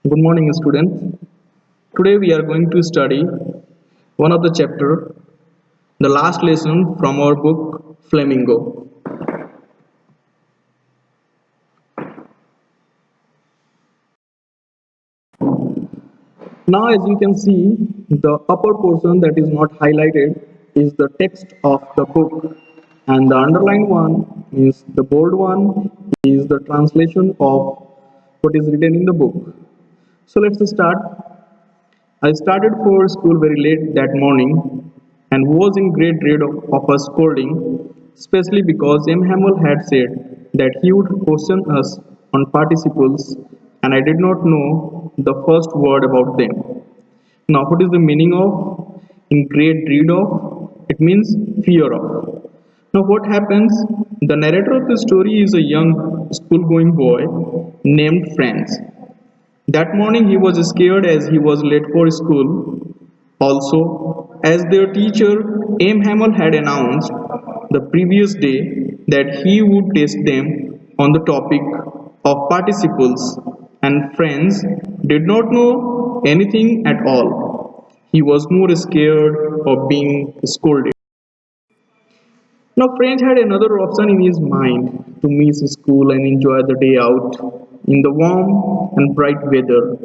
Good morning, students. Today we are going to study one of the chapter, the last lesson from our book Flamingo. Now, as you can see, the upper portion that is not highlighted is the text of the book, and the underlined one means the bold one is the translation of what is written in the book. So let's start. I started for school very late that morning and was in great dread of a scolding, especially because M. Hamill had said that he would question us on participles and I did not know the first word about them. Now, what is the meaning of in great dread of? It means fear of. Now, what happens? The narrator of the story is a young school going boy named Franz. That morning he was scared as he was late for school. Also, as their teacher M. Hamill had announced the previous day that he would test them on the topic of participles, and Franz did not know anything at all. He was more scared of being scolded. Now, French had another option in his mind to miss school and enjoy the day out in the warm and bright weather.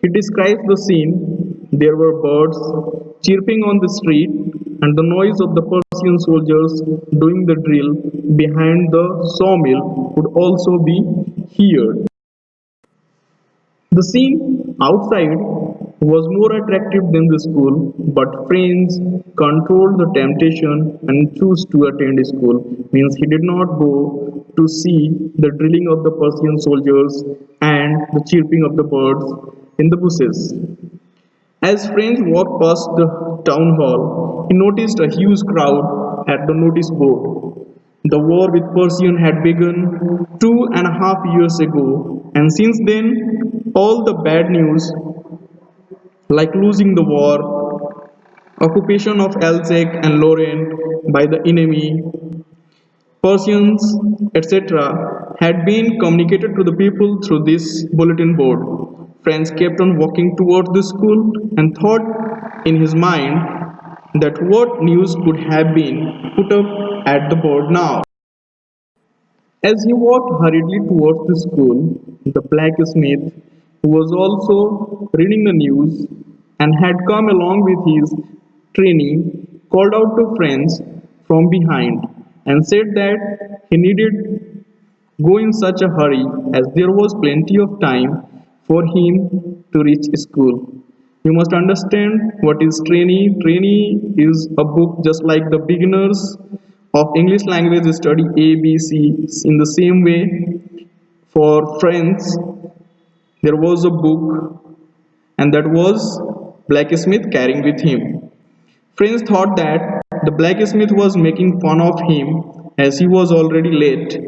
He describes the scene. There were birds chirping on the street, and the noise of the Persian soldiers doing the drill behind the sawmill would also be heard. The scene outside was more attractive than the school, but Franz controlled the temptation and chose to attend school. Means he did not go to see the drilling of the Persian soldiers and the chirping of the birds in the bushes. As Franz walked past the town hall, he noticed a huge crowd at the notice board. The war with Persian had begun 2.5 years ago, and since then, all the bad news, like losing the war, occupation of Alsace and Lorraine by the enemy, Persians, etc., had been communicated to the people through this bulletin board. Franz kept on walking towards the school and thought in his mind that what news could have been put up at the board now. As he walked hurriedly towards the school, the blacksmith, who was also reading the news and had come along with his trainee, called out to Franz from behind and said that he needed go in such a hurry as there was plenty of time for him to reach school. You must understand what is trainee. Trainee is a book just like the beginners of English language study ABC. In the same way, for friends, there was a book, and that was blacksmith carrying with him. Friends thought that the blacksmith was making fun of him as he was already late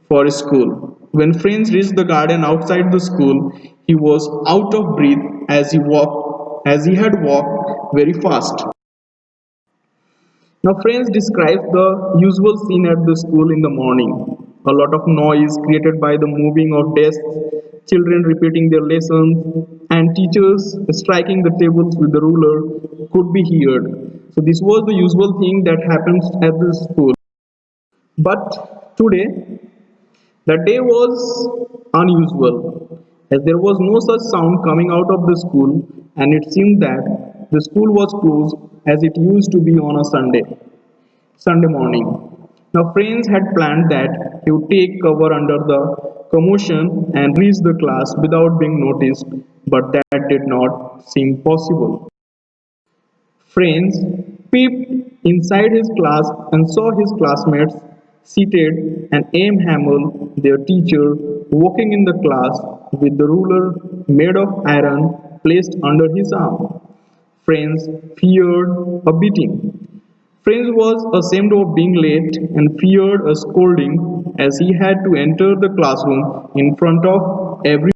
for school. When Friends reached the garden outside the school, he was out of breath as he had walked very fast. Now, Friends describes the usual scene at the school in the morning. A lot of noise created by the moving of desks, children repeating their lessons, and teachers striking the tables with the ruler could be heard. So, this was the usual thing that happens at the school. But today, the day was unusual, as there was no such sound coming out of the school, and it seemed that the school was closed as it used to be on a Sunday morning. Now, Franz had planned that he would take cover under the commotion and reach the class without being noticed, but that did not seem possible. Franz peeped inside his class and saw his classmates seated and M. Hamill, their teacher, walking in the class with the ruler made of iron placed under his arm. Franz feared a beating. Franz was ashamed of being late and feared a scolding as he had to enter the classroom in front of everyone.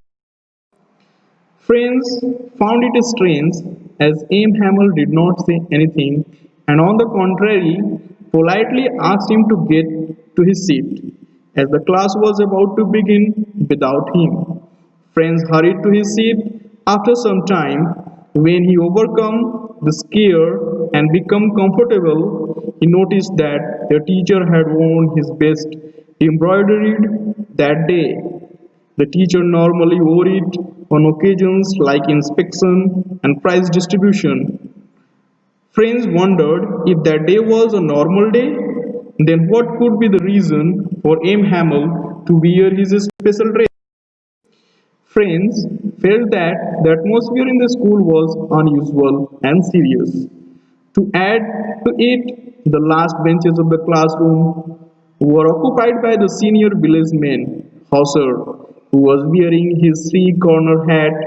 Friends found it strange as Aim Hamill did not say anything and on the contrary politely asked him to get to his seat as the class was about to begin without him. Friends hurried to his seat After some time, when he overcome the scare and become comfortable, he noticed that the teacher had worn his best embroidered that day. The teacher normally wore it on occasions like inspection and prize distribution. Friends wondered if that day was a normal day, then what could be the reason for M. Hamel to wear his special dress? Friends felt that the atmosphere in the school was unusual and serious. To add to it, the last benches of the classroom were occupied by the senior village man, Hauser, who was wearing his three-corner hat,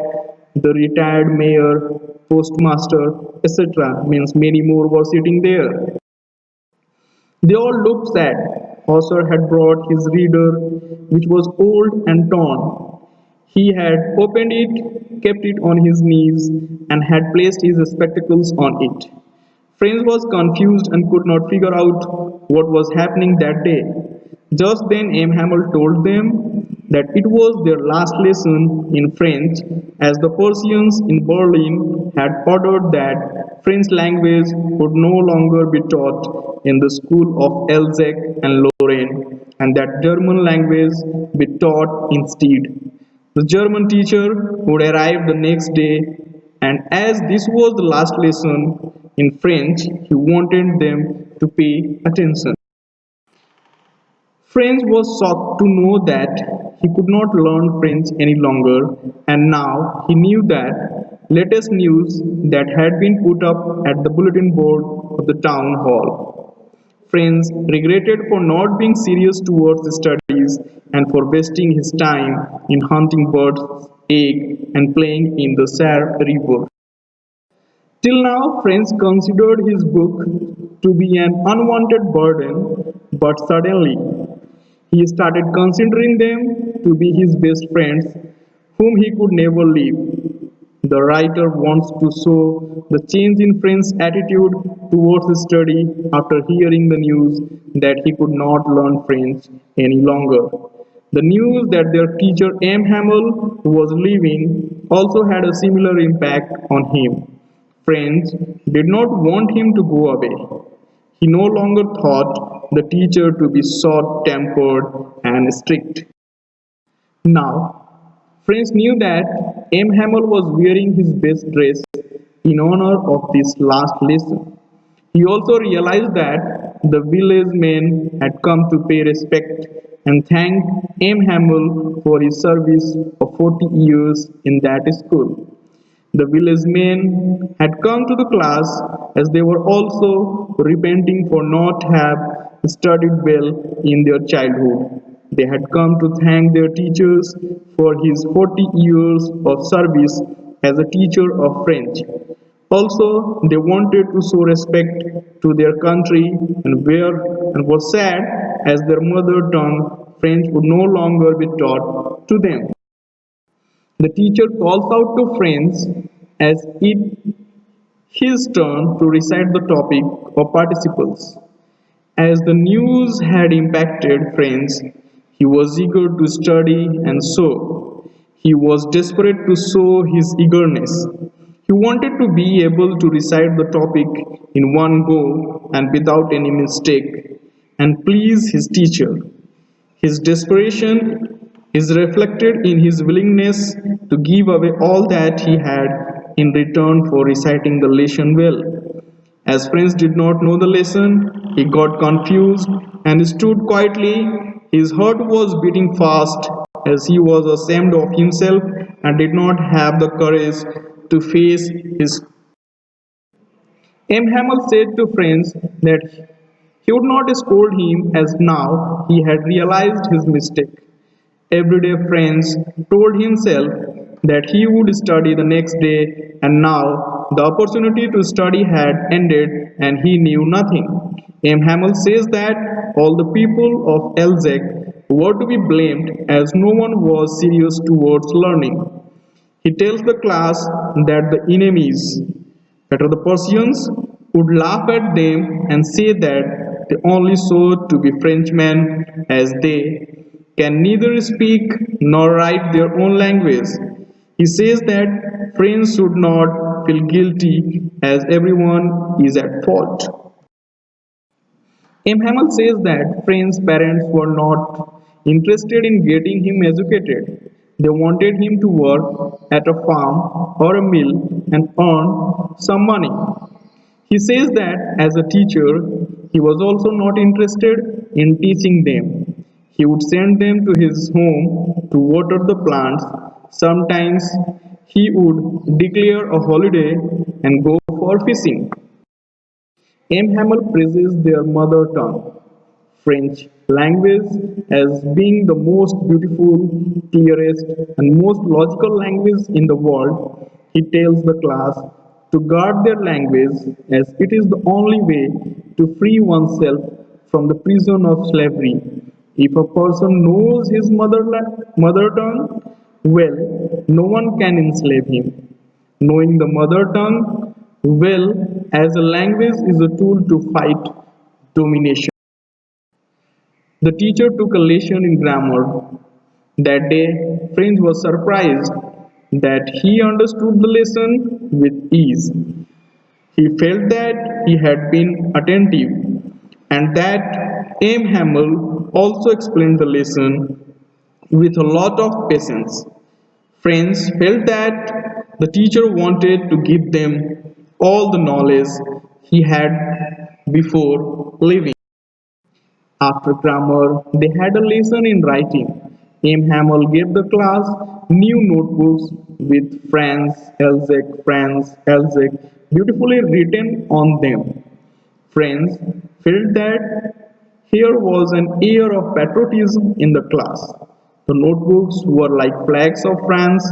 the retired mayor, postmaster, etc. means many more were sitting there. They all looked sad. Hauser had brought his reader, which was old and torn. He had opened it, kept it on his knees, and had placed his spectacles on it. Franz was confused and could not figure out what was happening that day. Just then M. Hamel told them that it was their last lesson in French, as the Persians in Berlin had ordered that French language would no longer be taught in the school of Alsace and Lorraine, and that German language be taught instead. The German teacher would arrive the next day, and as this was the last lesson in French, he wanted them to pay attention. Franz was shocked to know that he could not learn French any longer, and now he knew that latest news that had been put up at the bulletin board of the town hall. Franz regretted for not being serious towards his studies and for wasting his time in hunting birds' eggs and playing in the Sar River. Till now, Franz considered his book to be an unwanted burden, but suddenly he started considering them to be his best friends, whom he could never leave. The writer wants to show the change in Franz's attitude towards his study after hearing the news that he could not learn French any longer. The news that their teacher M. Hamel was leaving also had a similar impact on him. Franz did not want him to go away. He no longer thought the teacher to be short tempered and strict. Now, Franz knew that M. Hamel was wearing his best dress in honor of this last lesson. He also realized that the village men had come to pay respect and thank M. Hamel for his service of 40 years in that school. The village men had come to the class as they were also repenting for not have studied well in their childhood. They had come to thank their teachers for his 40 years of service as a teacher of French. Also, they wanted to show respect to their country and were sad as their mother tongue French would no longer be taught to them. The teacher calls out to Franz as it his turn to recite the topic or participles. As the news had impacted Franz, he was eager to study and so he was desperate to show his eagerness. He wanted to be able to recite the topic in one go and without any mistake and please his teacher. His desperation is reflected in his willingness to give away all that he had in return for reciting the lesson well. As Franz did not know the lesson, he got confused and stood quietly. His heart was beating fast as he was ashamed of himself and did not have the courage to face his. M. Hamel said to Franz that he would not scold him as now he had realized his mistake. Everyday Franz told himself that he would study the next day, and now the opportunity to study had ended and he knew nothing. M. Hamel says that all the people of Alsace were to be blamed as no one was serious towards learning. He tells the class that the enemies, that are the Persians, would laugh at them and say that they only sought to be Frenchmen as they can neither speak nor write their own language. He says that friends should not feel guilty as everyone is at fault. M. Hamel says that Friend's parents were not interested in getting him educated. They wanted him to work at a farm or a mill and earn some money. He says that as a teacher, he was also not interested in teaching them. He would send them to his home to water the plants. Sometimes he would declare a holiday and go for fishing. M. Hamel praises their mother tongue, French language, as being the most beautiful, clearest, and most logical language in the world. He tells the class to guard their language as it is the only way to free oneself from the prison of slavery. If a person knows his mother tongue, well, no one can enslave him. Knowing the mother tongue well as a language is a tool to fight domination. The teacher took a lesson in grammar. That day, French was surprised that he understood the lesson with ease. He felt that he had been attentive and that M. Hamel also explained the lesson with a lot of patience. Friends felt that the teacher wanted to give them all the knowledge he had before leaving. After grammar, they had a lesson in writing. M. Hamel gave the class new notebooks with Franz, Elzek beautifully written on them. Friends felt that here was an air of patriotism in the class. The notebooks were like flags of France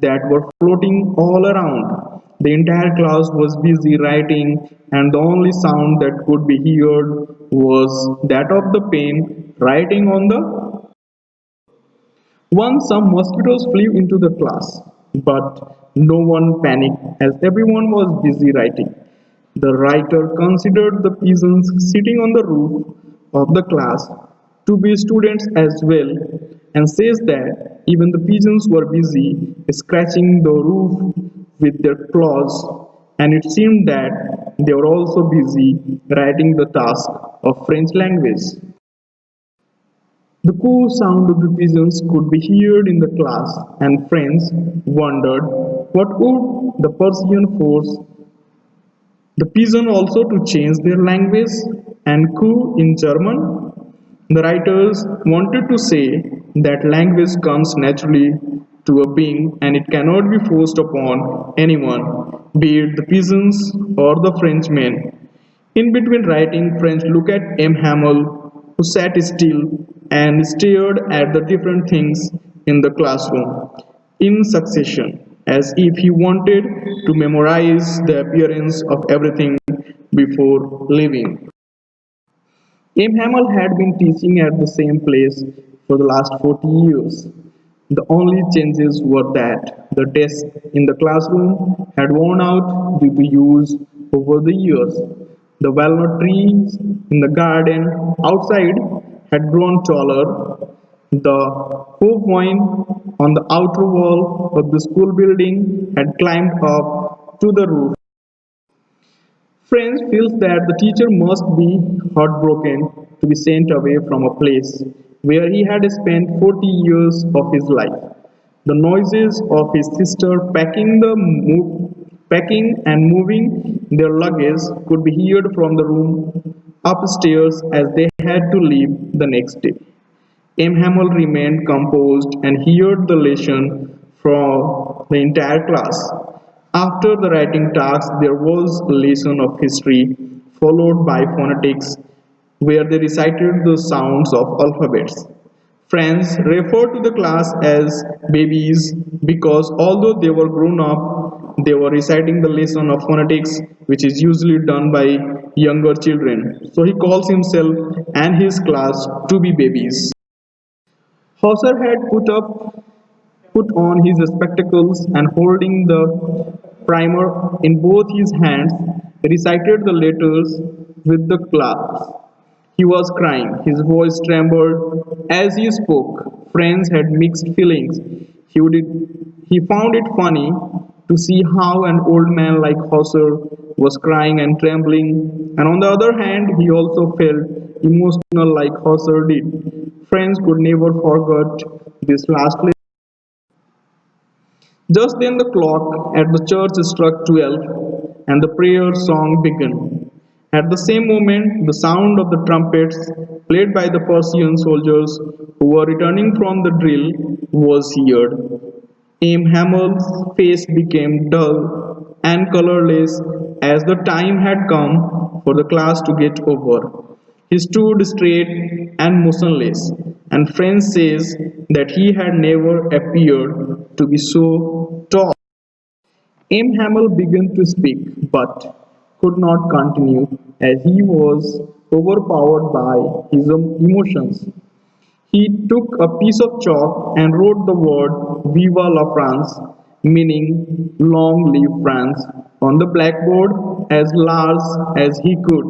that were floating all around. The entire class was busy writing, and the only sound that could be heard was that of the pen writing on the. Once some mosquitoes flew into the class, but no one panicked as everyone was busy writing. The writer considered the pigeons sitting on the roof of the class to be students as well and says that even the pigeons were busy scratching the roof with their claws, and it seemed that they were also busy writing the task of French language. The coo sound of the pigeons could be heard in the class, and friends wondered what would the Persian force the pigeon also to change their language and coo in German. The writers wanted to say that language comes naturally to a being and it cannot be forced upon anyone, be it the pigeons or the Frenchmen. In between writing, French looked at M. Hamel, who sat still and stared at the different things in the classroom in succession, as if he wanted to memorize the appearance of everything before leaving. M. Hamel had been teaching at the same place for the last 40 years. The only changes were that the desk in the classroom had worn out due to use over the years. The walnut trees in the garden outside had grown taller. The hoovine on the outer wall of the school building had climbed up to the roof. French feels that the teacher must be heartbroken to be sent away from a place where he had spent 40 years of his life. The noises of his sister packing and moving their luggage could be heard from the room upstairs as they had to leave the next day. M. Hamel remained composed and heard the lesson from the entire class. After the writing task, there was a lesson of history, followed by phonetics, where they recited the sounds of alphabets. Friends referred to the class as babies because although they were grown up, they were reciting the lesson of phonetics, which is usually done by younger children. So he calls himself and his class to be babies. Hauser had put on his spectacles and holding the primer in both his hands, recited the letters with the class. He was crying, his voice trembled as he spoke. Friends had mixed feelings. He found it funny to see how an old man like Hauser was crying and trembling, and on the other hand, he also felt emotional like Hauser did. Friends could never forget this last lesson. Just then the clock at the church struck 12 and the prayer song began. At the same moment, the sound of the trumpets played by the Persian soldiers who were returning from the drill was heard. Aim Hamill's face became dull and colorless as the time had come for the class to get over. He stood straight and motionless, and French says that he had never appeared to be so tall. M. Hamill began to speak, but could not continue as he was overpowered by his emotions. He took a piece of chalk and wrote the word Viva la France, meaning long live France, on the blackboard as large as he could.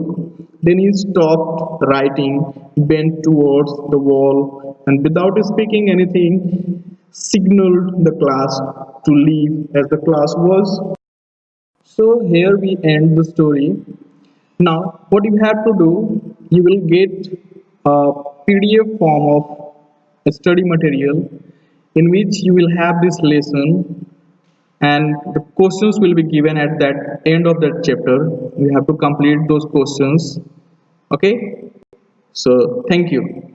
Then he stopped writing, bent towards the wall, and without speaking anything, signaled the class to leave as the class was. So here we end the story. Now, what you have to do, you will get a PDF form of a study material in which you will have this lesson and the questions will be given at that end of that chapter. You have to complete those questions. Okay, so thank you.